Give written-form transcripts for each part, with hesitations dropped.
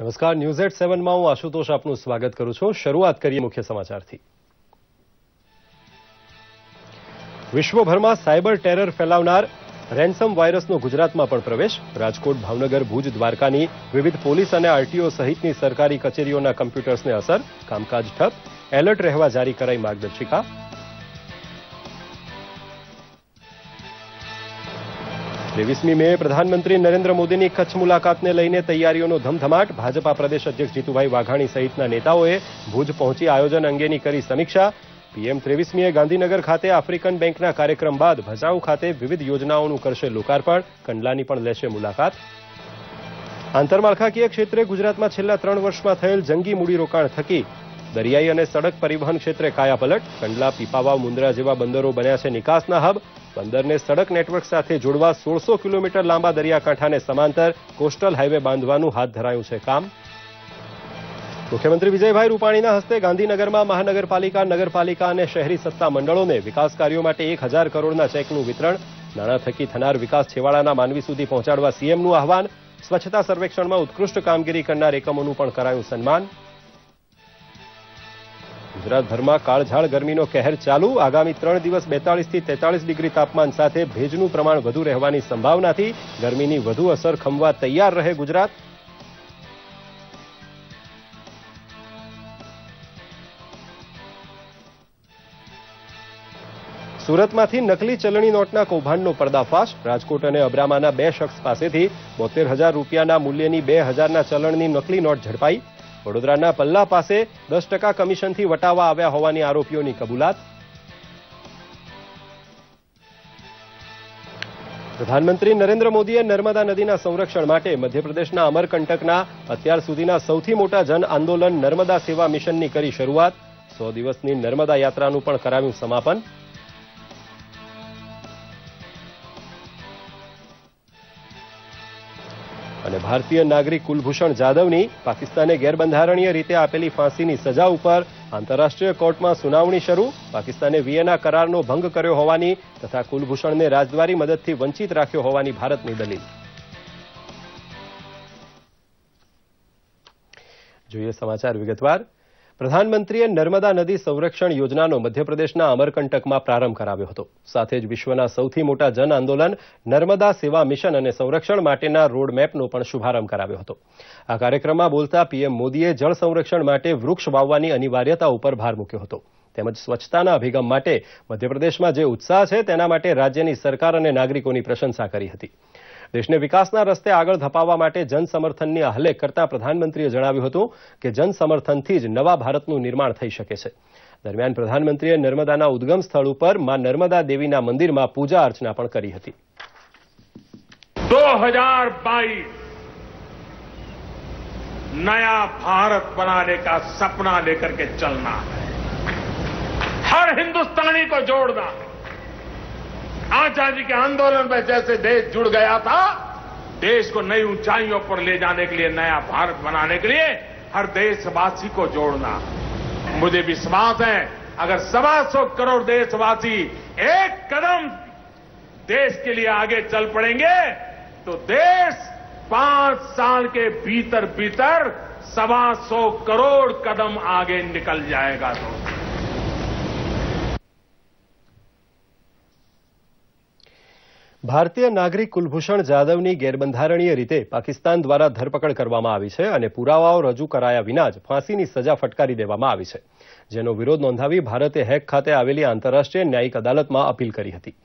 નમસ્કાર, news at 7માં હું આશુતોષ આપનું સ્વાગત કરું છું। શરૂઆત કરીએ મુખ્ય સમાચારથી। વિશ્વભરમાં સાયબર ટેરર ફેલાવનાર રેન્સમ વાયરસનો ગુજરાતમાં પણ પ્રવેશ। રાજકોટ, ભાવનગર, ભુજ, દ્વારકાની વિવિધ પોલીસ અને આરટીઓ સહિતની સરકારી કચેરીઓના કમ્પ્યુટર્સને અસર, કામકાજ ઠપ, એલર્ટ રહેવા જારી કરાઈ માર્ગદર્શિકા। ત્રેવીસમી મે પ્રધાનમંત્રી નરેન્દ્ર મોદીની કચ્છ મુલાકાતને લઈને તૈયારીઓનો ધમધમાટ। ભાજપા પ્રદેશ અધ્યક્ષ જીતુભાઈ વાઘાણી સહિતના નેતાઓએ ભુજ પહોંચી આયોજન અંગેની કરી સમીક્ષા। પીએમ 23મીએ ગાંધીનગર ખાતે આફ્રિકન બેંકના કાર્યક્રમ બાદ ભચાઉ ખાતે વિવિધ યોજનાઓનું કરશે લોકાર્પણ, કંડલાની પણ લેશે મુલાકાત। આંતરમાળખાકીય ક્ષેત્રે ગુજરાતમાં છેલ્લા 3 વર્ષમાં થયેલ જંગી મૂડીરોકાણ થકી દરિયાઈ અને સડક પરિવહન ક્ષેત્રે કાયાપલટ। કંડલા, પીપાવાવ, મુન્દ્રા જેવા બંદરો બન્યા છે નિકાસના હબ। બંદરને સડક નેટવર્ક સાથે જોડવા 1600 કિલોમીટર લાંબા દરિયાકાંઠાને સમાંતર કોસ્ટલ હાઈવે બાંધવાનું હાથ ધરાયું છે કામ। મુખ્યમંત્રી વિજયભાઈ રૂપાણીના હસ્તે ગાંધીનગરમાં મહાનગરપાલિકા, નગરપાલિકા અને શહેરી સત્તા મંડળોને વિકાસ કાર્યો માટે 1000 કરોડના ચેકનું વિતરણ। નાણાં થકી થનાર વિકાસ છેવાડાના માનવી સુધી પહોંચાડવા સીએમનું આહવાન। સ્વચ્છતા સર્વેક્ષણમાં ઉત્કૃષ્ટ કામગીરી કરનાર એકમોનું પણ કરાયું સન્માન। ગુજરાતભરમાં કાળઝાળ ગરમીનો કહેર ચાલુ। આગામી 3 દિવસ 42 થી 43 ડિગ્રી તાપમાન સાથે ભેજનું પ્રમાણ વધુ રહેવાની સંભાવનાથી ગરમીની વધુ અસર ખમવા તૈયાર રહે ગુજરાત। સુરતમાંથી નકલી ચલણી નોટના કૌભાંડનો પર્દાફાશ। રાજકોટ અને અબ્રામાના 2 શખ્સ પાસેથી 72,000 રૂપિયાના મૂલ્યની 2000ના ચલણની નકલી નોટ ઝડપાઈ। વડોદરાના પલ્લા પાસે 10% કમિશનથી વટાવા આવ્યા હોવાની આરોપીઓની કબૂલાત। પ્રધાનમંત્રી નરેન્દ્ર મોદીએ નર્મદા નદીના સંરક્ષણ માટે મધ્યપ્રદેશના અમરકંટકના અત્યાર સુધીના સૌથી મોટા જન આંદોલન નર્મદા સેવા મિશનની કરી શરૂઆત। 100 દિવસની નર્મદા યાત્રાનું પણ કરાવ્યું સમાપન। અને ભારતીય નાગરિક કુલભૂષણ જાદવની પાકિસ્તાને ગેરબંધારણીય રીતે આપેલી ફાંસીની સજા ઉપર આંતરરાષ્ટ્રીય કોર્ટમાં સુનાવણી શરૂ। પાકિસ્તાને વિયેના કરારનો ભંગ કર્યો હોવાની તથા કુલભૂષણને રાજદ્વારી મદદથી વંચિત રાખ્યો હોવાની ભારતની દલીલ। જોઈએ સમાચાર વિગતવાર। પ્રધાનમંત્રીએ નર્મદા નદી સંરક્ષણ યોજનાનો મધ્યપ્રદેશના અમરકંટકમાં પ્રારંભ કરાવ્યો હતો। સાથે જ વિશ્વના સૌથી મોટા જન આંદોલન નર્મદા સેવા મિશન અને સંરક્ષણ માટેના રોડમેપનો પણ શુભારંભ કરાવ્યો હતો। આ કાર્યક્રમમાં બોલતા પીએમ મોદીએ જળ સંરક્ષણ માટે વૃક્ષ વાવવાની અનિવાર્યતા ઉપર ભાર મૂક્યો હતો। તેમજ સ્વચ્છતાના અભિગમ માટે મધ્યપ્રદેશમાં જે ઉત્સાહ છે તેના માટે રાજ્યની સરકાર અને નાગરિકોની પ્રશંસા કરી હતી। દેશને વિકાસના રસ્તે આગળ ધપાવવા માટે જનસમર્થનની આહલેખ કરતા પ્રધાનમંત્રીએ જણાવ્યું હતું કે જનસમર્થનથી જ નવા ભારતનું નિર્માણ થઈ શકે છે। દરમિયાન પ્રધાનમંત્રીએ નર્મદાના ઉદ્ગમ સ્થળ ઉપર માં નર્મદા દેવીના મંદિરમાં પૂજા અર્ચના પણ કરી હતી। 2022 नया भारत बनाने का सपना लेकर के चलना है। हर हिंदुस्तानी को जोड़ना है। आजादी के आंदोलन में जैसे देश जुड़ गया था, देश को नई ऊंचाइयों पर ले जाने के लिए, नया भारत बनाने के लिए हर देशवासी को जोड़ना है। मुझे विश्वास है अगर 125 करोड़ देशवासी एक कदम देश के लिए आगे चल पड़ेंगे तो देश 5 साल के भीतर 125 करोड़ कदम आगे निकल जाएगा। ભારતીય નાગરિક કુલભૂષણ જાદવની ગેરબંધારણીય રીતે પાકિસ્તાન દ્વારા ધરપકડ કરવામાં આવી છે અને પુરાવાઓ રજૂ કરાયા વિના જ ફાંસીની સજા ફટકારી દેવામાં આવી છે, જેનો વિરોધ નોંધાવી ભારતે હેગ ખાતે આવેલી આંતરરાષ્ટ્રીય ન્યાયિક અદાલતમાં અપીલ કરી હતી।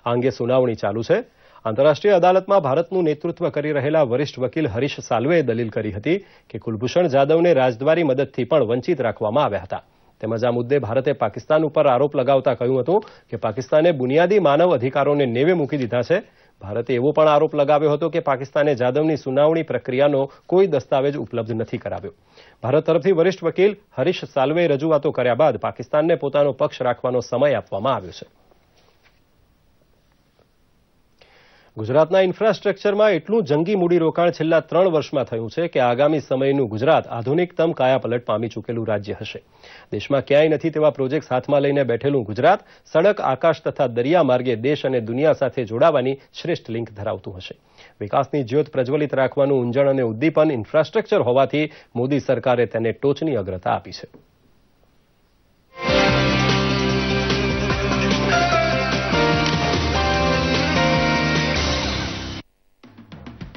આ અંગે સુનાવણી ચાલુ છે। આંતરરાષ્ટ્રીય અદાલતમાં ભારતનું નેતૃત્વ કરી રહેલા વરિષ્ઠ વકીલ હરીશ સાલ્વેએ દલીલ કરી હતી કે કુલભૂષણ જાદવને રાજદ્વારી મદદથી પણ વંચિત રાખવામાં આવ્યા હતા। તેમજ આ મુદ્દે ભારતે પાકિસ્તાન ઉપર આરોપ લગાવતા કહ્યું હતું કે પાકિસ્તાને બુનિયાદી માનવ અધિકારોને નેવે મૂકી દીધા છે। ભારતે એવો પણ આરોપ લગાવ્યો હતો કે પાકિસ્તાને જાદવની સુનાવણી પ્રક્રિયાનો કોઈ દસ્તાવેજ ઉપલબ્ધ નથી કરાવ્યો। ભારત તરફથી વરિષ્ઠ વકીલ હરીશ સાલ્વેએ રજૂઆતો કર્યા બાદ પાકિસ્તાનને પોતાનો પક્ષ રાખવાનો સમય આપવામાં આવ્યો છે। ગુજરાતના ઇન્ફ્રાસ્ટ્રક્ચરમાં એટલું જંગી મૂડીરોકાણ છેલ્લા 3 વર્ષમાં થયું છે કે આગામી સમયનું ગુજરાત આધુનિકતમ કાયાપલટ પામી ચૂકેલું રાજ્ય હશે. દેશમાં ક્યાંય નથી તેવા પ્રોજેક્ટ્સ હાથમાં લઈને બેઠેલું ગુજરાત સડક, આકાશ તથા દરિયા માર્ગે દેશ અને દુનિયા સાથે જોડાવાની શ્રેષ્ઠ લિંક ધરાવતું હશે. વિકાસની જ્યોત પ્રજ્વલિત રાખવાનું ઊંજણ અને ઉદ્દીપન ઇન્ફ્રાસ્ટ્રક્ચર હોવાથી મોદી સરકારે તેને ટોચની અગ્રતા આપી છે.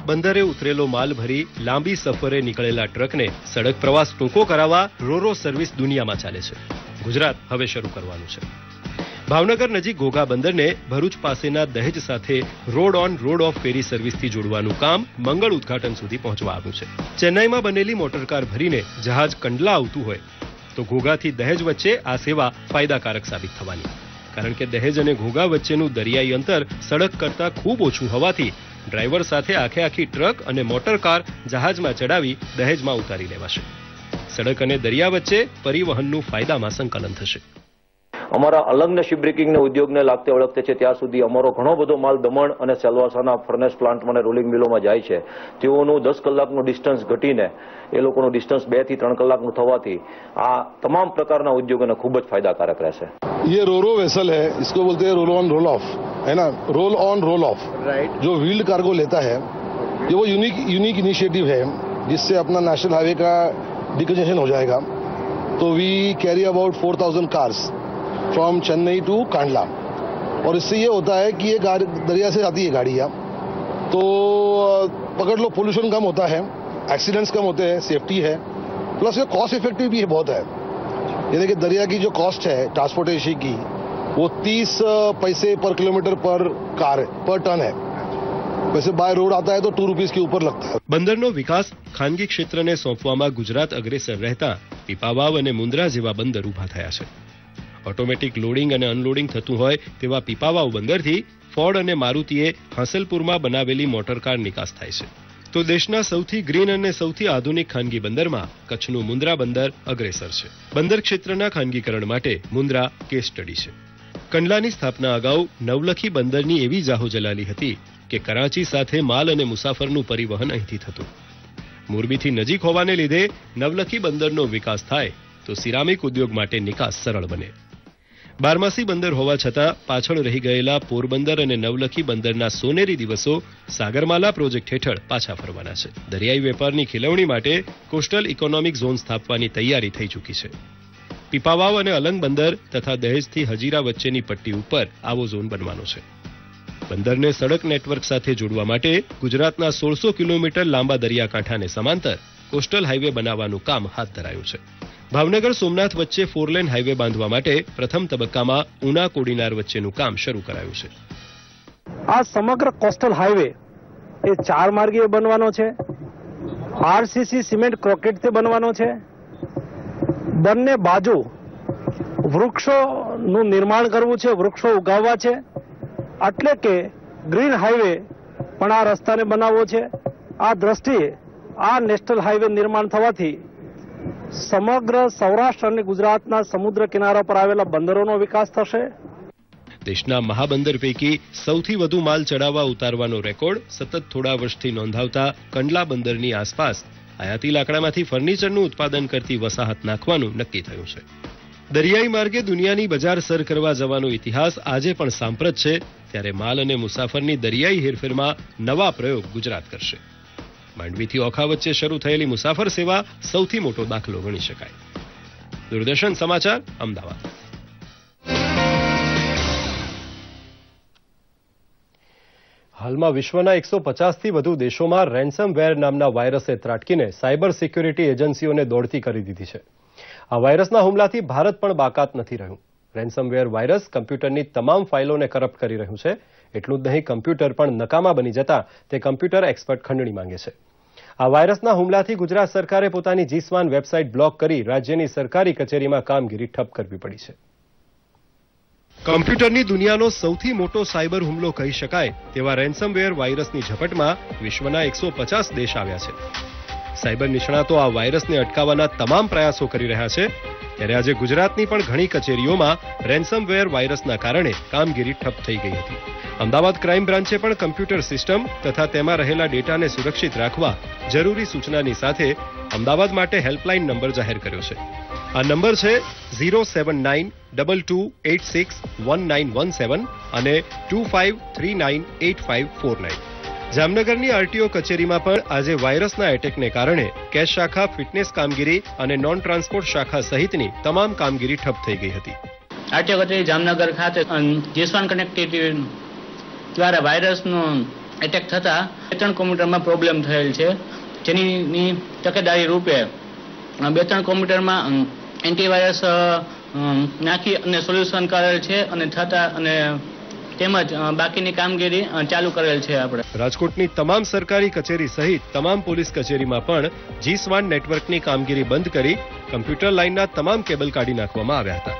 બંદરે ઉતરેલો માલ ભરી લાંબી સફરે નીકળેલા ટ્રકને સડક પ્રવાસ ટૂંકો કરાવવા રોરો સર્વિસ દુનિયામાં ચાલે છે. ગુજરાત હવે શરૂ કરવાનું છે. ભાવનગર નજીક ઘોઘા બંદરને ભરૂચ પાસેના દહેજ સાથે રોડ ઓન રોડ ઓફ ફેરી સર્વિસથી જોડવાનું કામ મંગળ ઉદઘાટન સુધી પહોંચવા આવ્યું છે. ચેન્નાઈમાં બનેલી મોટરકાર ભરીને જહાજ કંડલા આવતું હોય તો ઘોઘાથી દહેજ વચ્ચે આ સેવા ફાયદાકારક સાબિત થવાની, કારણ કે દહેજ અને ઘોઘા વચ્ચેનું દરિયાઈ અંતર સડક કરતાં ખૂબ ઓછું હોવાથી ડ્રાઈવર સાથે આખી ટ્રક અને મોટરકાર જહાજમાં ચડાવી દહેજમાં ઉતારી લેવાશે. સડક અને દરિયા વચ્ચે પરિવહનનું ફાયદામાં સંકલન થશે. અમારા અલંગ શિપ બ્રેકિંગના ઉદ્યોગને લાગતે વળગતે છે ત્યાં સુધી અમારો ઘણો બધો માલ દમણ અને સેલવાસાના ફર્નેસ પ્લાન્ટમાં અને રોલિંગ મિલોમાં જાય છે. તેઓનું 10 કલાકનું ડિસ્ટન્સ ઘટીને એ લોકોનું ડિસ્ટન્સ 2 થી 3 કલાકનું થવાથી આ તમામ પ્રકારના ઉદ્યોગોને ખૂબ જ ફાયદાકારક રહેશે. ये रोरो वेसल है, इसको बोलते हैं रोल ऑन रोल ऑफ, है ना, roll on roll of, right. जो व्हील्ड कार्गो लेता है, ये वो यूनिक इनिशिएटिव है जिससे अपना नेशनल हाईवे का डिकंजेशन हो जाएगा. तो we carry about 4,000 cars from Chennai to Kandla, और इससे ये होता है कि ये दरिया से आती है गाड़ियाँ, तो पकड़ लो पोल्यूशन कम होता है, एक्सीडेंट्स कम होते हैं, सेफ्टी है, प्लस ये कॉस्ट इफेक्टिव भी बहुत है. यानी कि दरिया की जो कॉस्ट है ट्रांसपोर्टेशन की वो 30 पैसे पर किलोमीटर पर कार पर टन है. वैसे बाय रोड आता है तो 2 रुपीस के ऊपर लगता है. બંદરનો વિકાસ ખાનગી ક્ષેત્રને સોંપવામાં ગુજરાત અગ્રેસર રહેતા પીપાવાવ અને મુન્દ્રા જેવા બંદર ઊભા થયા છે. ઓટોમેટિક લોડિંગ અને અનલોડિંગ થતું હોય તેવા પીપાવાવ બંદરથી ફોર્ડ અને મારુતિએ હાંસલપુરમાં બનાવેલી મોટરકાર નિકાસ થાય છે. તો દેશના સૌથી ગ્રીન અને સૌથી આધુનિક ખાનગી બંદરમાં કચ્છનું મુન્દ્રા બંદર અગ્રેસર છે. બંદર ક્ષેત્રના ખાનગીકરણ માટે મુન્દ્રા કેસ સ્ટડી છે. કંડલાની સ્થાપના અગાઉ નવલખી બંદરની એવી જાહોજલાલી હતી કે કરાચી સાથે માલ અને મુસાફરનું પરિવહન અહીંથી થતું. મોરબીથી નજીક હોવાને લીધે નવલખી બંદરનો વિકાસ થાય તો સિરામિક ઉદ્યોગ માટે નિકાસ સરળ બને. બારમાસી બંદર હોવા છતાં પાછળ રહી ગયેલા પોરબંદર અને નવલખી બંદરના સોનેરી દિવસો સાગરમાલા પ્રોજેક્ટ હેઠળ પાછા ફરવાના છે. દરિયાઈ વેપારની ખીલવણી માટે કોસ્ટલ ઇકોનોમિક ઝોન સ્થાપવાની તૈયારી થઈ ચૂકી છે. પીપાવાવ અને અલંગ બંદર તથા દહેજથી હજીરા વચ્ચેની પટ્ટી ઉપર આવો ઝોન બનવાનો છે. બંદરને સડક નેટવર્ક સાથે જોડવા માટે ગુજરાતના 1600 કિલોમીટર લાંબા દરિયાકાંઠાને સમાંતર કોસ્ટલ હાઈવે બનાવવાનું કામ હાથ ધરાયું છે. ભાવનગર સોમનાથ વચ્ચે 4 લેન હાઈવે બાંધવા માટે પ્રથમ તબક્કામાં ઉના કોડીનાર વચ્ચેનું કામ શરૂ કરાયું છે. આ સમગ્ર કોસ્ટલ હાઈવે એ 4 માર્ગીય બનવાનો છે. આરસીસી સિમેન્ટ કોન્ક્રીટથી બનવાનો છે. બંને બાજુ વૃક્ષોનું નિર્માણ કરવું છે, વૃક્ષો ઉગાવવા છે, એટલે કે ગ્રીન હાઈવે પણ આ રસ્તાને બનાવવો છે. આ દ્રષ્ટિએ આ નેશનલ હાઈવે નિર્માણ થવાથી સમગ્ર સૌરાષ્ટ્ર અને ગુજરાતના સમુદ્ર કિનારા પર આવેલા બંદરોનો વિકાસ થશે. દેશના મહાબંદર પૈકી સૌથી વધુ માલ ચડાવવા ઉતારવાનો રેકોર્ડ સતત થોડા વર્ષથી નોંધાવતા કંડલા બંદરની આસપાસ આયાતી લાકડામાંથી ફર્નિચરનું ઉત્પાદન કરતી વસાહત નાખવાનું નક્કી થયું છે. દરિયાઈ માર્ગે દુનિયાની બજાર સર કરવા જવાનો ઇતિહાસ આજે પણ સાંપ્રત છે, ત્યારે માલ અને મુસાફરની દરિયાઈ હેરફેરમાં નવા પ્રયોગ ગુજરાત કરશે. માંડવીથી ઓખા વચ્ચે શરૂ થયેલી મુસાફર સેવા સૌથી મોટો દાખલો ગણી શકાય. દૂરદર્શન સમાચાર, અમદાવાદ. હાલમાં વિશ્વના 150થી વધુ દેશોમાં રેન્સમવેર નામના વાયરસે ત્રાટકીને સાયબર સિક્યુરિટી એજન્સીઓને દોડતી કરી દીધી છે. આ વાયરસના હુમલાથી ભારત પણ બાકાત નથી રહ્યું. રેન્સમવેર વાયરસ કમ્પ્યુટરની તમામ ફાઇલોને કરપ્ટ કરી રહ્યું છે. એટલું જ નહીં, કમ્પ્યુટર પણ નકામા બની જતા તે કમ્પ્યુટર એક્સપર્ટ ખંડણી માંગે છે. આ વાયરસના હુમલાથી ગુજરાત સરકારે પોતાની જીસ્વાન વેબસાઇટ બ્લોક કરી રાજ્યની સરકારી કચેરીમાં કામગીરી ઠપ કરવી પડી છે. કમ્પ્યુટરની દુનિયાનો સૌથી મોટો સાયબર હુમલો કહી શકાય તેવા રેન્સમવેર વાયરસની ઝપટમાં વિશ્વના 150 દેશ આવ્યા છે. સાયબર નિષ્ણાતો આ વાયરસને અટકાવવાના તમામ પ્રયાસો કરી રહ્યા છે, ત્યારે આજે ગુજરાતની પણ ઘણી કચેરીઓમાં રેન્સમવેર વાયરસના કારણે કામગીરી ઠપ થઈ ગઈ હતી. અમદાવાદ ક્રાઇમ બ્રાન્ચે પણ કમ્પ્યુટર સિસ્ટમ તથા તેમાં રહેલા ડેટાને સુરક્ષિત રાખવા જરૂરી સૂચનાની સાથે અમદાવાદ માટે હેલ્પલાઇન નંબર જાહેર કર્યો છે. આ નંબર છે 07922861917 અને 25398549. જામનગરની આરટીઓ કચેરીમાં પણ આજે વાયરસના એટેકને કારણે કેશ શાખા, ફિટનેસ કામગીરી અને નોન ટ્રાન્સપોર્ટ શાખા સહિતની તમામ કામગીરી ઠપ થઈ ગઈ હતી. આરટીઓ કચેરી જામનગર ખાતે જીએસ1 કનેક્ટિવિટી દ્વારા વાયરસનો એટેક થતા 2-3 કોમ્પ્યુટરમાં પ્રોબ્લેમ થયેલ છે, જેની તકેદારી રૂપે 2-3 કોમ્પ્યુટરમાં એન્ટીવાયરસ નાખી અને સોલ્યુશન કરેલ છે અને તેમજ બાકીની કામગીરી ચાલુ કરેલ છે. આપણે રાજકોટની તમામ સરકારી કચેરી સહિત તમામ પોલીસ કચેરીમાં પણ જીસ્વાન નેટવર્કની કામગીરી બંધ કરી કમ્પ્યુટર લાઇનના તમામ કેબલ કાઢી નાખવામાં આવ્યા હતા.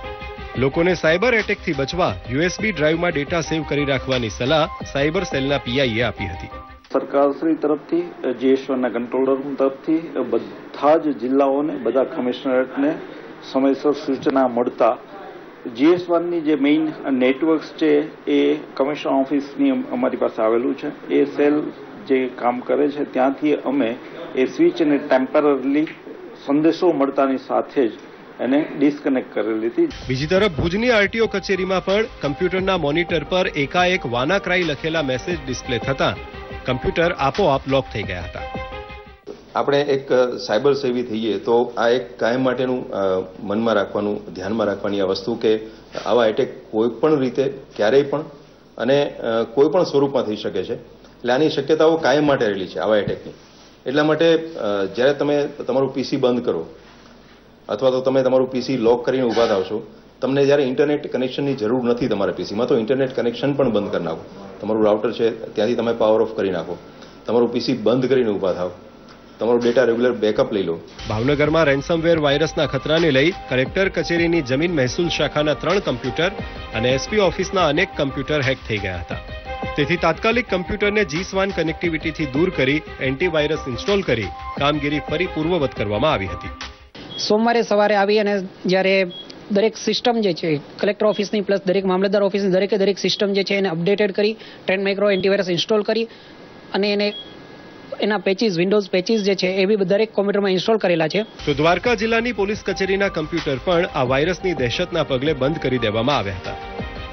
લોકોને સાયબર એટેકથી બચવા યુએસબી ડ્રાઈવમાં ડેટા સેવ કરી રાખવાની સલાહ સાયબર સેલના પીઆઈએ આપી હતી. સરકારશ્રી તરફથી જીએસ1ના કંટ્રોલર તરફથી બધા જ જિલ્લાઓને, બધા કમિશનરેટને સમયસર સૂચના મળતા જીએસ1ની જે મેઇન નેટવર્ક્સ છે એ કમિશનર ઓફિસની અમારી પાસે આવેલું છે. એ સેલ જે કામ કરે છે ત્યાંથી અમે એ સ્વિચને ટેમ્પરરી સંદેશો મળતાની સાથે જ એને ડિસ્કનેક્ટ કરેલી હતી. બીજી તરફ ભુજની આરટીઓ કચેરીમાં પણ કમ્પ્યુટરના મોનિટર પર એકાએક વાનાક્રાઈ લખેલા મેસેજ ડિસ્પ્લે થતા કમ્પ્યુટર આપોઆપ લોક થઈ ગયા હતા. આપણે એક સાયબર સેવી થઈએ તો આ એક કાયમ માટેનું મનમાં રાખવાનું, ધ્યાનમાં રાખવાની આ વસ્તુ કે આવા એટેક કોઈ પણ રીતે, ક્યારેય પણ અને કોઈ પણ સ્વરૂપમાં થઈ શકે છે. એટલે આની શક્યતાઓ કાયમ માટે રહેલી છે આવા એટેકની. એટલા માટે જ્યારે તમે તમારું પીસી બંધ કરો અથવા તો તમે તમારું પીસી લોક કરીને ઊભા થાવ છો, તમને જ્યારે ઇન્ટરનેટ કનેક્શનની જરૂર નથી તમારા પીસીમાં, તો ઇન્ટરનેટ કનેક્શન પણ બંધ કરી નાખો. તમારું રાઉટર છે ત્યાંથી તમે પાવર ઓફ કરી નાખો. તમારું પીસી બંધ કરીને ઊભા થાવ. તમારું ડેટા રેગ્યુલર બેકઅપ લઈ લો. ભાવનગરમાં રેન્સમવેર વાયરસના ખતરાને લઈ કલેક્ટર કચેરીની જમીન મહેસૂલ શાખાના 3 કમ્પ્યુટર અને એસપી ઓફિસના અનેક કમ્પ્યુટર હેક થઈ ગયા હતા. તેથી તાત્કાલિક કમ્પ્યુટરને જીસ્વાન કનેક્ટિવિટીથી દૂર કરી એન્ટીવાયરસ ઇન્સ્ટોલ કરી કામગીરી ફરી પૂર્વવત કરવામાં આવી હતી. સોમવારે સવારે આવી અને જ્યારે દરેક સિસ્ટમ જે છે કલેક્ટર ઓફિસની પ્લસ દરેક મામલતદાર ઓફિસની દરેક સિસ્ટમ જે છે એને અપડેટેડ કરી 10 માઇક્રો એન્ટીવાયરસ ઇન્સ્ટોલ કરી અને એના પેચીસ, વિન્ડોઝ પેચીસ જે છે એ બી દરેક કોમ્પ્યુટરમાં ઇન્સ્ટોલ કરેલા છે. તો દ્વારકા જિલ્લાની પોલીસ કચેરીના કમ્પ્યુટર પણ આ વાયરસની દહેશતના પગલે બંધ કરી દેવામાં આવ્યા હતા.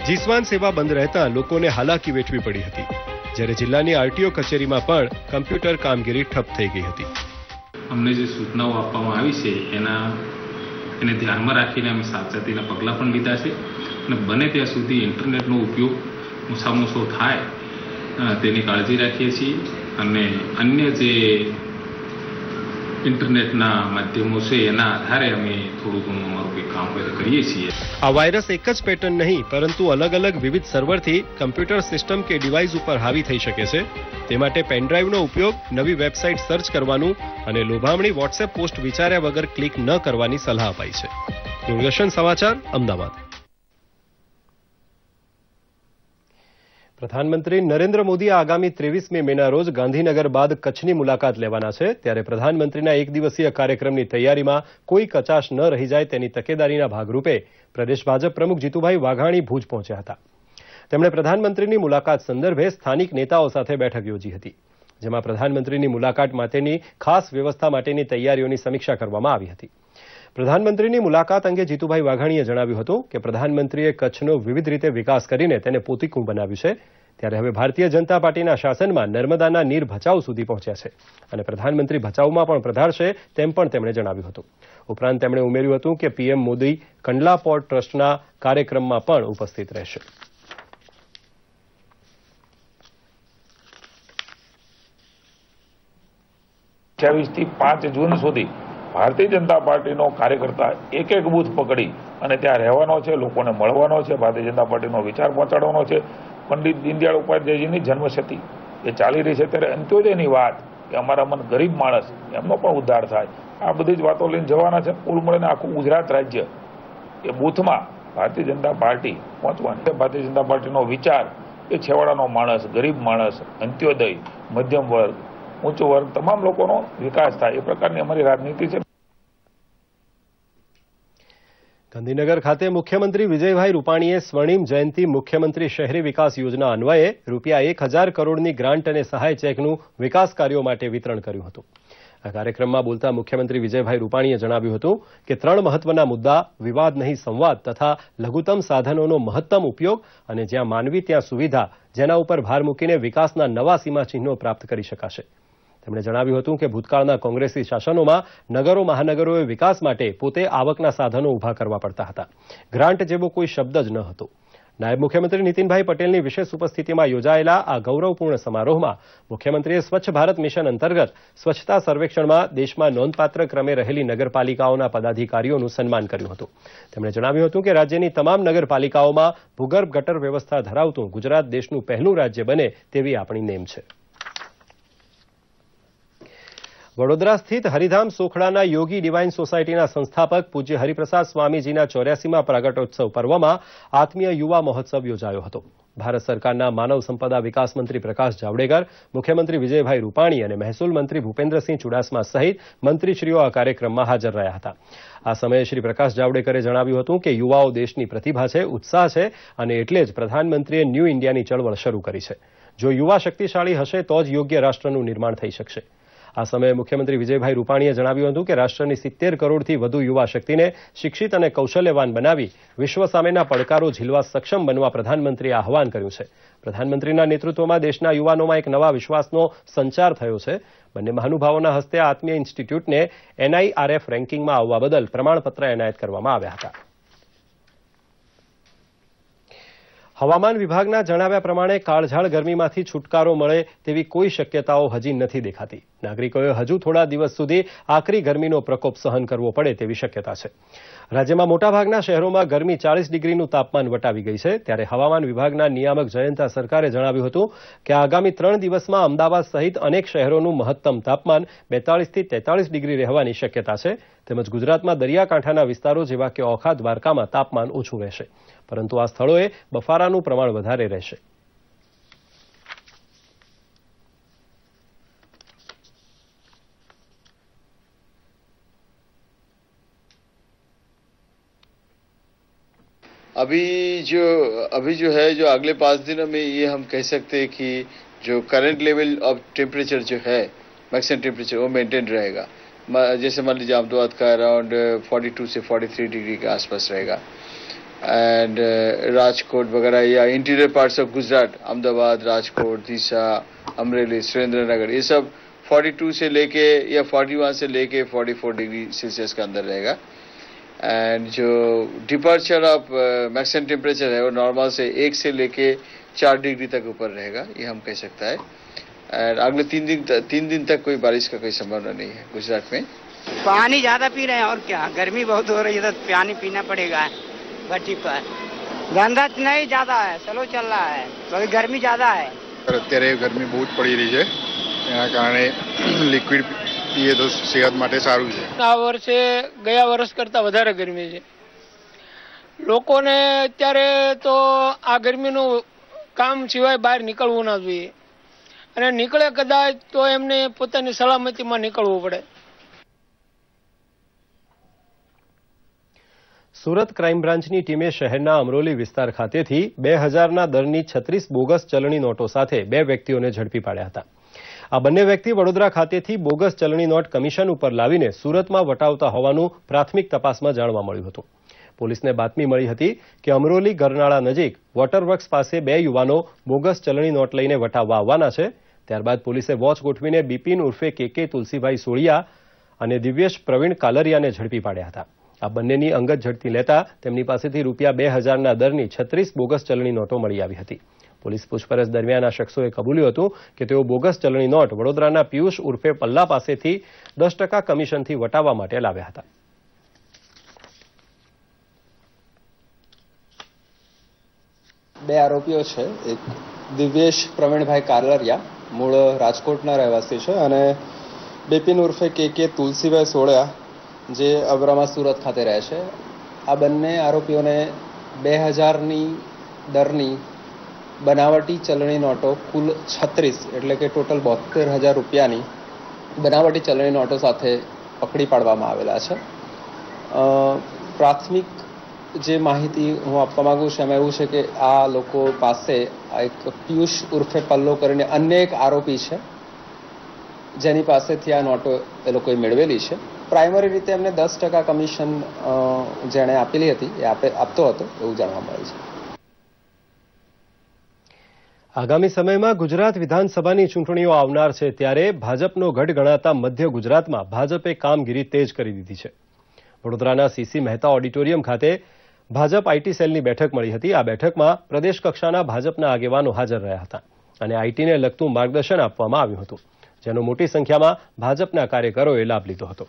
જીસ્વાન સેવા બંધ રહેતા લોકોને હાલાકી વેઠવી પડી હતી. જ્યારે જિલ્લાની આરટીઓ કચેરીમાં પણ કમ્પ્યુટર કામગીરી ઠપ થઈ ગઈ હતી. અમને જે સૂચનાઓ આપવામાં આવી છે એને ધ્યાનમાં રાખીને અમે સાવચેતીના પગલાં પણ લીધા છે અને બને ત્યાં સુધી ઇન્ટરનેટનો ઉપયોગ ઓછામાં થાય તેની કાળજી રાખીએ છીએ અને અન્ય જે ઇન્ટરનેટના માધ્યમો છે એના આધારે અમે થોડું ઘણું અમારું કંઈ કામ કરીએ છીએ. આ વાયરસ એક જ પેટર્ન નહીં પરંતુ અલગ અલગ વિવિધ સર્વરથી કમ્પ્યુટર સિસ્ટમ કે ડિવાઇસ ઉપર હાવી થઈ શકે છે. તે માટે પેનડ્રાઈવનો ઉપયોગ, નવી વેબસાઇટ સર્ચ કરવાનું અને લોભામણી વોટ્સએપ પોસ્ટ વિચાર્યા વગર ક્લિક ન કરવાની સલાહ અપાઈ છે. દૂરદર્શન સમાચાર, અમદાવાદ. પ્રધાનમંત્રી નરેન્દ્ર મોદી આગામી 23મી મેના રોજ ગાંધીનગર બાદ કચ્છની મુલાકાત લેવાના છે. ત્યારે પ્રધાનમંત્રીના એક દિવસીય કાર્યક્રમની તૈયારીમાં કોઈ કચાશ ન રહી જાય તેની તકેદારીના ભાગરૂપે પ્રદેશ ભાજપ પ્રમુખ જીતુભાઈ વાઘાણી ભુજ પહોંચ્યા હતા. તેમણે પ્રધાનમંત્રીની મુલાકાત સંદર્ભે સ્થાનિક નેતાઓ સાથે બેઠક યોજી હતી, જેમાં પ્રધાનમંત્રીની મુલાકાત માટેની ખાસ વ્યવસ્થા માટેની તૈયારીઓની સમીક્ષા કરવામાં આવી હતી. પ્રધાનમંત્રીની મુલાકાત અંગે જીતુભાઈ વાઘાણીએ જણાવ્યું હતું કે પ્રધાનમંત્રીએ કચ્છનો વિવિધ રીતે વિકાસ કરીને તેને પોતીકું બનાવ્યું છે. ત્યારે હવે ભારતીય જનતા પાર્ટીના શાસનમાં નર્મદાના નીર ભચાઉ સુધી પહોંચ્યા છે અને પ્રધાનમંત્રી ભચાઉમાં પણ પધારશે તેમ પણ તેમણે જણાવ્યું હતું. ઉપરાંત તેમણે ઉમેર્યું હતું કે પીએમ મોદી કંડલા પોર્ટ ટ્રસ્ટના કાર્યક્રમમાં પણ ઉપસ્થિત રહેશે. થી 5 જૂન સુધી ભારતીય જનતા પાર્ટીનો કાર્યકર્તા એક બૂથ પકડી અને ત્યાં રહેવાનો છે, લોકોને મળવાનો છે, ભારતીય જનતા પાર્ટીનો વિચાર પહોંચાડવાનો છે. પંડિત દીનદયાળ ઉપાધ્યાયજીની જન્મશતી એ ચાલી રહી છે ત્યારે અંત્યોદયની વાત કે અમારા મન ગરીબ માણસ એમનો પણ ઉદ્ધાર થાય, આ બધી જ વાતો લઈને જવાના છે. કુલ મળીને આખું ગુજરાત રાજ્ય એ બૂથમાં ભારતીય જનતા પાર્ટી પહોંચવાની છે. ભારતીય જનતા પાર્ટીનો વિચાર એ છેવાડાનો માણસ, ગરીબ માણસ, અંત્યોદય, મધ્યમ વર્ગ, ઉચ્ચ વર્ગ તમામ લોકોનો વિકાસ થાય એ પ્રકારની અમારી રાજનીતિ છે. ગાંધીનગર ખાતે મુખ્યમંત્રી વિજયભાઈ રૂપાણીએ સ્વર્ણિમ જયંતિ મુખ્યમંત્રી શહેરી વિકાસ યોજના અન્વયે ₹1,000 કરોડની ગ્રાન્ટ અને સહાય ચેકનું વિકાસ કાર્યો માટે વિતરણ કર્યું હતું. આ કાર્યક્રમમાં બોલતા મુખ્યમંત્રી વિજયભાઈ રૂપાણીએ જણાવ્યું હતું કે 3 મહત્વના મુદ્દા વિવાદ નહીં સંવાદ તથા લઘુત્તમ સાધનોનો મહત્તમ ઉપયોગ અને જ્યાં માનવી ત્યાં સુવિધા જેના ઉપર ભાર મૂકીને વિકાસના નવા સીમાચિહ્નો પ્રાપ્ત કરી શકાશે. તેમણે જણાવ્યું હતું કે ભૂતકાળના કોંગ્રેસી શાસનોમાં નગરો મહાનગરોએ વિકાસ માટે પોતે આવકના સાધનો ઊભા કરવા પડતા હતા. ગ્રાન્ટ જેવો કોઈ શબ્દ જ ન હતો. નાયબ મુખ્યમંત્રી નીતિનભાઈ પટેલની વિશેષ ઉપસ્થિતિમાં યોજાયેલા આ ગૌરવપૂર્ણ સમારોહમાં મુખ્યમંત્રીએ સ્વચ્છ ભારત મિશન અંતર્ગત સ્વચ્છતા સર્વેક્ષણમાં દેશમાં નોંધપાત્ર ક્રમે રહેલી નગરપાલિકાઓના પદાધિકારીઓનું સન્માન કર્યું હતું. તેમણે જણાવ્યું હતું કે રાજ્યની તમામ નગરપાલિકાઓમાં ભૂગર્ભ ગટર વ્યવસ્થા ધરાવતું ગુજરાત દેશનું પહેલું રાજ્ય બને તેવી આપણી નેમ છે. વડોદરા સ્થિત હરિધામ સોખડાના યોગી ડિવાઇન સોસાયટીના સંસ્થાપક પૂજ્ય હરિપ્રસાદ સ્વામીજીના 84માં પ્રાગટ્યોત્સવ પર્વમાં આત્મીય યુવા મહોત્સવ યોજાયો હતો. ભારત સરકારના માનવ સંપદા વિકાસ મંત્રી પ્રકાશ જાવડેકર, મુખ્યમંત્રી વિજયભાઈ રૂપાણી અને મહેસૂલ મંત્રી ભૂપેન્દ્રસિંહ ચુડાસમા સહિત મંત્રીશ્રીઓ આ કાર્યક્રમમાં હાજર રહ્યા હતા. આ સમયે શ્રી પ્રકાશ જાવડેકરે જણાવ્યું હતું કે યુવાઓ દેશની પ્રતિભા છે, ઉત્સાહ છે અને એટલે જ પ્રધાનમંત્રીએ ન્યૂ ઇન્ડિયાની ચળવળ શરૂ કરી છે. જો યુવા શક્તિશાળી હશે તો જ યોગ્ય રાષ્ટ્રનું નિર્માણ થઈ શકશે. આ સમયે મુખ્યમંત્રી વિજયભાઈ રૂપાણીએ જણાવ્યું હતું કે રાષ્ટ્રની 70 કરોડથી વધુ યુવા શક્તિને શિક્ષિત અને કૌશલ્યવાન બનાવી વિશ્વ સામેના પડકારો ઝીલવા સક્ષમ બનવા પ્રધાનમંત્રીએ આહવાન કર્યું છે. પ્રધાનમંત્રીના નેતૃત્વમાં દેશના યુવાનોમાં એક નવા વિશ્વાસનો સંચાર થયો છે. બંને મહાનુભાવોના હસ્તે આત્મીય ઇન્સ્ટિટ્યૂટને NIRF રેન્કિંગમાં આવવા બદલ પ્રમાણપત્ર એનાયત કરવામાં આવ્યા હતા. હવામાન વિભાગના જણાવ્યા પ્રમાણે કાળઝાળ ગરમીમાંથી છુટકારો મળે તેવી કોઈ શક્યતાઓ હજી નથી દેખાતી. નાગરિકોએ હજુ થોડા દિવસ સુધી આકરી ગરમીનો પ્રકોપ સહન કરવો પડે તેવી શક્યતા છે. રાજ્યમાં મોટાભાગના શહેરોમાં ગરમી 40 ડિગ્રીનું તાપમાન વટાવી ગઈ છે. ત્યારે હવામાન વિભાગના નિયામક જયંતા સરકારે જણાવ્યું હતું કે આગામી 3 દિવસમાં અમદાવાદ સહિત અનેક શહેરોનું મહત્તમ તાપમાન 42 થી 43 ડિગ્રી રહેવાની શક્યતા છે. તેમજ ગુજરાતમાં દરિયાકાંઠાના વિસ્તારો જેવા કે ઓખા, દ્વારકામાં તાપમાન ઓછું રહેશે, પરંતુ આ સ્થળોએ બફારાનું પ્રમાણ વધારે રહેશે. अभी जो है जो अगले 5 दिनों में ये हम कह सकते हैं कि जो करंट लेवल ऑफ टेम्परेचर जो है मैक्सिमम टेम्परेचर वो मेंटेन रहेगा. जैसे मान लीजिए अहमदाबाद का अराउंड 42 से 43 डिग्री के आसपास रहेगा एंड राजकोट वगैरह या interior parts of Gujarat, Ahmedabad, Rajkot, Deesa, Amreli, Surendranagar, ये सब 42 से लेके या 41 से लेके 44 डिग्री सेल्सियस के अंदर रहेगा. एंड जो डिपार्चर ऑफ मैक्सिमम टेम्परेचर है वो नॉर्मल से 1 से लेके 4 डिग्री तक ऊपर रहेगा, ये हम कह सकता है. एंड अगले 3 दिन तक कोई बारिश का कोई संभावना नहीं है गुजरात में. पानी ज्यादा पी रहे हैं और क्या, गर्मी बहुत हो रही है तो पानी पीना पड़ेगा भट्टी पर. धंधा नहीं ज्यादा है, स्लो चल रहा है, क्योंकि गर्मी ज्यादा है. અત્યારે ગરમી બહુ જ પડી રહી છે, એના કારણે લિક્વિડ પીએ તો સેહત માટે સારું છે. આ વર્ષે ગયા વર્ષ કરતા વધારે ગરમી છે. લોકોને અત્યારે તો આ ગરમીનું કામ સિવાય બહાર નીકળવું ના જોઈએ, અને નીકળે કદાચ તો એમને પોતાની સલામતીમાં નીકળવું પડે. સુરત ક્રાઇમ બ્રાન્ચની ટીમે શહેરના અમરોલી વિસ્તાર ખાતેથી 2000ના દરની 36 બોગસ ચલણી નોટો સાથે 2 વ્યક્તિઓને ઝડપી પાડ્યા હતા. આ બંને વ્યક્તિ વડોદરા ખાતેથી બોગસ ચલણી નોટ કમિશન ઉપર લાવીને સુરતમાં વટાવતા હોવાનું પ્રાથમિક તપાસમાં જાણવા મળ્યું હતું. પોલીસને બાતમી મળી હતી કે અમરોલી ગરનાળા નજીક વોટરવર્ક્સ પાસે 2 યુવાનો બોગસ ચલણી નોટ લઈને વટાવવા આવવાના છે. ત્યારબાદ પોલીસે વોચ ગોઠવીને બિપિન ઉર્ફે KK તુલસીભાઈ સોળિયા અને દિવ્યેશ પ્રવીણ કાલરિયાને ઝડપી પાડ્યા હતા. આ બંનેની અંગત ઝડપી લેતા તેમની પાસેથી ₹2000ના દરની 36 બોગસ ચલણી નોટો મળી આવી હતી. પોલીસ પૂછપરછ દરમિયાન આ શખ્સોએ કબૂલ્યું હતું કે તેઓ બોગસ ચલણી નોટ વડોદરાના પિયુષ ઉર્ફે પલ્લા પાસેથી 10% કમિશનથી વટાવવા માટે લાવ્યા હતા. બે આરોપીઓ છે. એક દિવ્યેશ પ્રવીણભાઈ કાલરિયા, મૂળ રાજકોટના રહેવાસી છે, અને બિપિન ઉર્ફે KK તુલસીભાઈ સોળિયા, જે અબરામા સુરત ખાતે રહે છે. આ બંને આરોપીઓને 2000ની દરની બનાવટી ચલણી નોટો કુલ 36 એટલે કે ટોટલ 72,000 રૂપિયાની બનાવટી ચલણી નોટો સાથે પકડી પાડવામાં આવેલા છે. પ્રાથમિક જે માહિતી હું આપવા માંગુ છું એમાં એવું છે કે આ લોકો પાસે એક પિયુષ ઉર્ફે પલ્લો કરીને અન્ય એક આરોપી છે જેની પાસેથી આ નોટો એ લોકોએ મેળવેલી છે. પ્રાઇમરી રીતે એમને 10% કમિશન જેણે આપેલી હતી એ આપતો હતો એવું જાણવા મળે છે. આગામી સમયમાં ગુજરાત વિધાનસભાની ચૂંટણીઓ આવનાર છે ત્યારે ભાજપનો ગઢ ગણાતા મધ્ય ગુજરાતમાં ભાજપે કામગીરી તેજ કરી દીધી છે. વડોદરાના સીસી મહેતા ઓડિટોરિયમ ખાતે ભાજપ આઈટી સેલની બેઠક મળી હતી. આ બેઠકમાં પ્રદેશ કક્ષાના ભાજપના આગેવાનો હાજર રહ્યા હતા અને આઈટીને લગતું માર્ગદર્શન આપવામાં આવ્યું હતું, જેનો મોટી સંખ્યામાં ભાજપના કાર્યકરોએ લાભ લીધો હતો.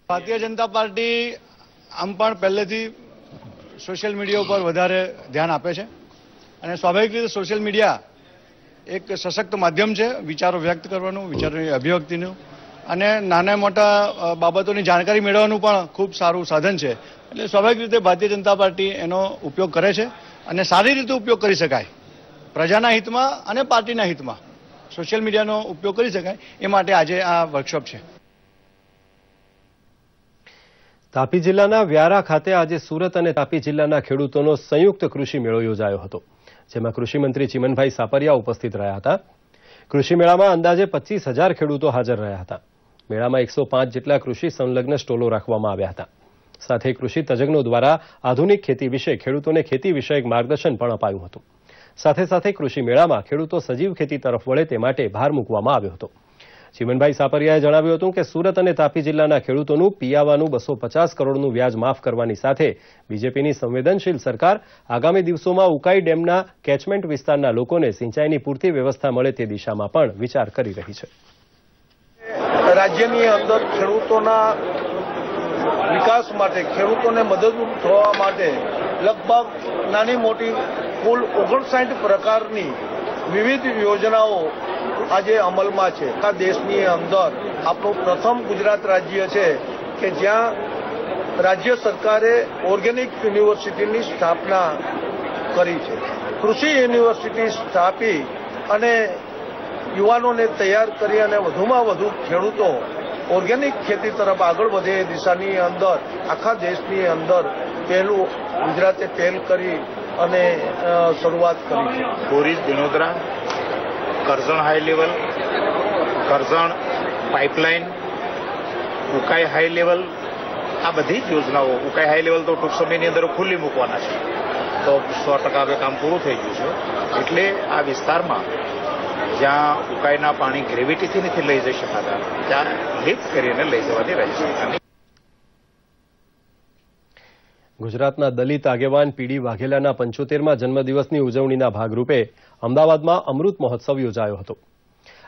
ભારતીય જનતા પાર્ટી આમ પણ પહેલેથી સોશિયલ મીડિયા ઉપર વધારે ધ્યાન આપે છે અને સ્વાભાવિક રીતે સોશિયલ મીડિયા એક સશક્ત માધ્યમ છે વિચારો વ્યક્ત કરવાનું, વિચારોની અભિવ્યક્તિનું અને નાના મોટા બાબતોની જાણકારી મેળવવાનું પણ ખૂબ સારું સાધન છે. એટલે સ્વાભાવિક રીતે ભારતીય જનતા પાર્ટી એનો ઉપયોગ કરે છે અને સારી રીતે ઉપયોગ કરી શકાય, પ્રજાના હિતમાં અને પાર્ટીના હિતમાં સોશિયલ મીડિયાનો ઉપયોગ કરી શકાય એ માટે આજે આ વર્કશોપ છે. તાપી જિલ્લાના વ્યારા ખાતે આજે સુરત અને તાપી જિલ્લાના ખેડૂતોનો સંયુક્ત કૃષિ મેળો યોજાયો હતો, જેમાં કૃષિમંત્રી ચીમનભાઈ સાપરિયા ઉપસ્થિત રહ્યા હતા. કૃષિ મેળામાં અંદાજે 25,000 ખેડૂતો હાજર રહ્યા હતા. મેળામાં 105 જેટલા કૃષિ સંલગ્ન સ્ટોલો રાખવામાં આવ્યા હતા. સાથે કૃષિ તજજ્ઞો દ્વારા આધુનિક ખેતી વિશે ખેડૂતોને ખેતી વિષયક માર્ગદર્શન પણ અપાયું હતું. સાથે સાથે કૃષિ મેળામાં ખેડૂતો સજીવ ખેતી તરફ વળે તે માટે ભાર મૂકવામાં આવ્યો હતો. ચીમનભાઈ સાપરિયાએ જણાવ્યું હતું કે સુરત અને તાપી જિલ્લાના ખેડૂતોનું પિયાવાનું 250 કરોડનું વ્યાજ માફ કરવાની સાથે બીજેપીની સંવેદનશીલ સરકાર આગામી દિવસોમાં ઉકાઈ ડેમના કેચમેન્ટ વિસ્તારના લોકોને સિંચાઈની પૂરતી વ્યવસ્થા મળે તે દિશામાં પણ વિચાર કરી રહી છે. રાજ્યની અંદર ખેડૂતોના વિકાસ માટે, ખેડૂતોને મદદરૂપ થવા માટે લગભગ નાની મોટી કુલ 59 પ્રકારની વિવિધ યોજનાઓ આજે અમલમાં છે. આ દેશની અંદર આપણું પ્રથમ ગુજરાત રાજ્ય છે કે જ્યાં રાજ્ય સરકારે ઓર્ગેનિક યુનિવર્સિટીની સ્થાપના કરી છે. કૃષિ યુનિવર્સિટી સ્થાપી અને યુવાનોને તૈયાર કરી અને વધુમાં વધુ ખેડૂતો ઓર્ગેનિક ખેતી તરફ આગળ વધે એ દિશાની અંદર આખા દેશની અંદર પહેલું ગુજરાતે પહેલ કરી અને શરૂઆત કરી છે. Boris Dinodara, Karjan high level, Karjan pipeline, Ukai high level, આ બધી જ યોજનાઓ, ઉકાઈ હાઈ લેવલ તો ટૂંક સમયની અંદર ખુલ્લી મૂકવાના છે, તો 100% હવે કામ પૂરું થઈ ગયું છે. એટલે આ વિસ્તારમાં જ્યાં ઉકાઈના પાણી ગ્રેવિટીથી નથી લઈ જઈ શકાતા ત્યાં લિફ્ટ કરીને લઈ જવાની રાજ્ય સરકારની. ગુજરાતના દલિત આગેવાન પીડી વાઘેલાના 75મા જન્મદિવસની ઉજવણીના ભાગરૂપે અમદાવાદમાં અમૃત મહોત્સવ યોજાયો હતો.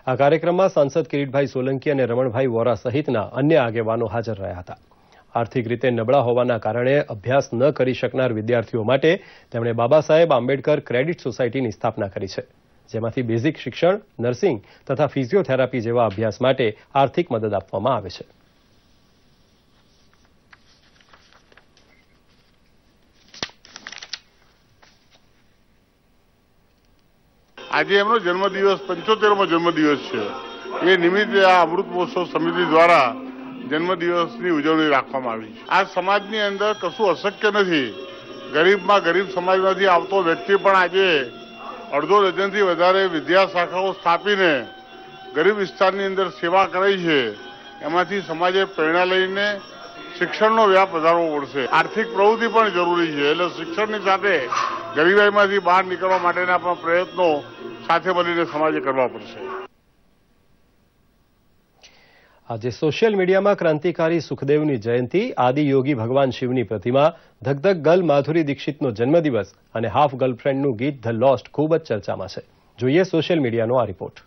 આ કાર્યક્રમમાં સાંસદ કિરીટભાઈ સોલંકી અને રમણભાઈ વોરા સહિતના અન્ય આગેવાનો હાજર રહ્યા હતા. આર્થિક રીતે નબળા હોવાના કારણે અભ્યાસ ન કરી શકનાર વિદ્યાર્થીઓ માટે તેમણે બાબા સાહેબ આંબેડકર ક્રેડિટ સોસાયટીની સ્થાપના કરી છે, જેમાંથી બેઝિક શિક્ષણ, નર્સિંગ તથા ફિઝિયોથેરાપી જેવા અભ્યાસ માટે આર્થિક મદદ આપવામાં આવે છે. આજે એમનો જન્મદિવસ 75મો જન્મદિવસ છે. એ નિમિત્તે આ અમૃત મહોત્સવ સમિતિ દ્વારા જન્મદિવસની ઉજવણી રાખવામાં આવી છે. આ સમાજની અંદર કશું અશક્ય નથી. ગરીબમાં ગરીબ સમાજમાંથી આવતો વ્યક્તિ પણ આજે અડધો ડઝનથી વધારે વિદ્યા શાખાઓ સ્થાપીને ગરીબ વિસ્તારની અંદર સેવા કરી છે. એમાંથી સમાજે પ્રેરણા લઈને શિક્ષણનો વ્યાપ વધારવો પડશે. આર્થિક પ્રવૃત્તિ પણ જરૂરી છે. એટલે શિક્ષણની સાથે ગરીબાઈમાંથી બહાર નીકળવા માટેના પણ પ્રયત્નો સાથે મળીને સમાજે કરવા પડશે. આજે સોશિયલ મીડિયામાં ક્રાંતિકારી સુખદેવની જયંતિ, આદિયોગી ભગવાન શિવની પ્રતિમા, ધગધગ ગર્લ માધુરી દીક્ષિતનો જન્મદિવસ અને હાફ ગર્લફ્રેન્ડનું ગીત ધ લોસ્ટ ખૂબ જ ચર્ચામાં છે. જોઈએ સોશિયલ મીડિયાનો આ રિપોર્ટ.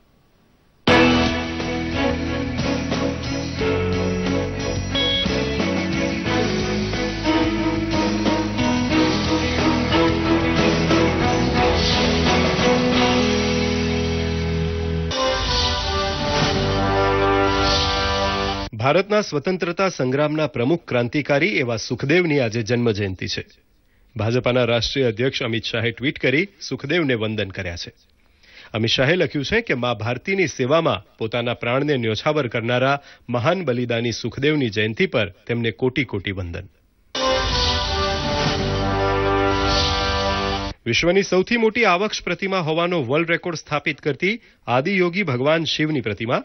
ભારતના સ્વતંત્રતા સંગ્રામના પ્રમુખ ક્રાંતિકારી એવા સુખદેવની આજે જન્મજયંતિ છે. ભાજપાના રાષ્ટ્રીય અધ્યક્ષ અમિત શાહે ટ્વીટ કરી સુખદેવને વંદન કર્યા છે. અમિત શાહે લખ્યું છે કે મા ભારતીની સેવામાં પોતાના પ્રાણને ન્યોછાવર કરનારા મહાન બલિદાની સુખદેવની જયંતિ પર તેમને કોટી કોટી વંદન. વિશ્વની સૌથી મોટી આવક્ષ પ્રતિમા હોવાનો વર્લ્ડ રેકોર્ડ સ્થાપિત કરતી આદિયોગી ભગવાન શિવની પ્રતિમા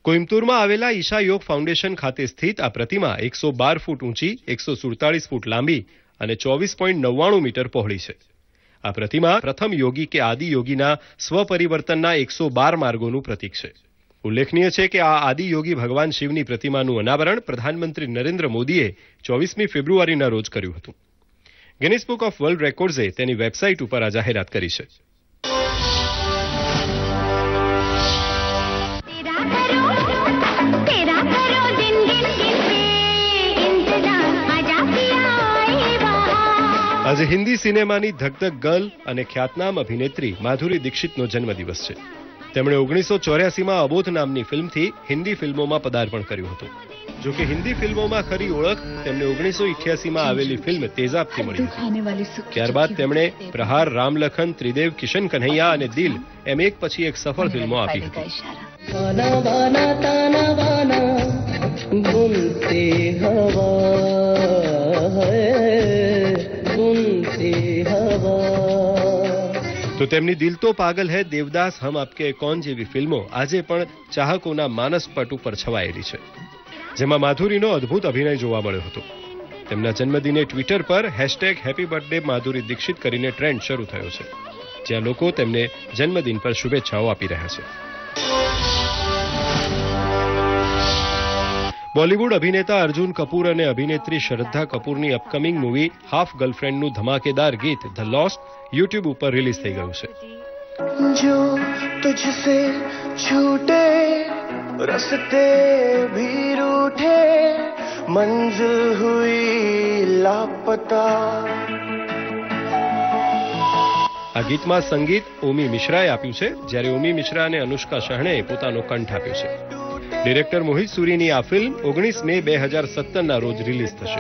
કોઇમ્બતુરમાં આવેલા ઈશા યોગ ફાઉન્ડેશન ખાતે સ્થિત આ પ્રતિમા 112 ફૂટ ઊંચી, 147 ફૂટ લાંબી અને 24.99 મીટર પહોળી છે. આ પ્રતિમા પ્રથમ યોગી કે આદિયોગીના સ્વપરિવર્તનના 112 માર્ગોનું પ્રતીક છે. ઉલ્લેખનીય છે કે આ આદિયોગી ભગવાન શિવની પ્રતિમાનું અનાવરણ પ્રધાનમંત્રી નરેન્દ્ર મોદીએ 24મી ફેબ્રુઆરીના રોજ કર્યું હતું. ગિનિસ બુક ઓફ વર્લ્ડ રેકોર્ડ્સે તેની વેબસાઇટ ઉપર આ જાહેરાત કરી છે. આજે હિન્દી સિનેમાની ધકધક ગર્લ અને ખ્યાતનામ અભિનેત્રી માધુરી દીક્ષિતનો જન્મદિવસ છે. તેમણે 1984માં અબોધ નામની ફિલ્મથી હિન્દી ફિલ્મોમાં પદાર્પણ કર્યું હતું. જો કે હિન્દી ફિલ્મોમાં ખરી ઓળખ તેમને 1988માં આવેલી ફિલ્મ તેજાબથી મળી હતી. ત્યારબાદ તેમણે પ્રહાર, રામલખન, ત્રિદેવ, કિશન કન્હૈયા અને દિલ એમ એક પછી એક સફળ ફિલ્મો આપી હતી. તો તેમની દિલ તો પાગલ હૈ, દેવદાસ, હમ આપકે કૌન જેવી ફિલ્મો આજે પણ ચાહકોના માનસપટ ઉપર છવાયેલી છે, જેમાં માધુરીનો અદ્ભુત અભિનય જોવા મળ્યો હતો. તેમના જન્મદિને ટ્વિટર પર #હેપી બર્થડે માધુરી દીક્ષિત કરીને ટ્રેન્ડ શરૂ થયો છે, જ્યાં લોકો તેમને જન્મદિન પર શુભેચ્છાઓ આપી રહ્યા છે. બોલિવૂડ અભિનેતા અર્જુન કપૂર અને અભિનેત્રી શ્રદ્ધા કપૂરની અપકમિંગ મૂવી હાફ ગર્લફ્રેન્ડનું ધમાકેદાર ગીત ધ લોસ્ટ યુટ્યુબ ઉપર રિલીઝ થઈ ગયું છે. જો તુझसे छूटे रस्ते भी रूठे मंजिल हुई लापता. આ ગીતમાં સંગીત ઓમી મિશ્રાએ આપ્યું છે, જ્યારે ઓમી મિશ્રા અને અનુષ્કા શહણેએ પોતાનો કંઠ આપ્યો છે. ડિરેક્ટર મોહિત સૂરીની આ ફિલ્મ 19 મે 2017ના રોજ રિલીઝ થશે.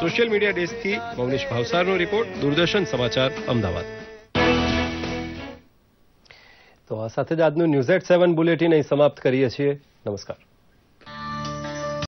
સોશિયલ મીડિયા ડેસ્કથી મૌનિશ ભાવસારનો રિપોર્ટ, દૂરદર્શન સમાચાર, અમદાવાદ. તો આ સાથે જ આજનું ન્યૂઝ એટ 7 બુલેટિન અહીં સમાપ્ત કરીએ છીએ. નમસ્કાર.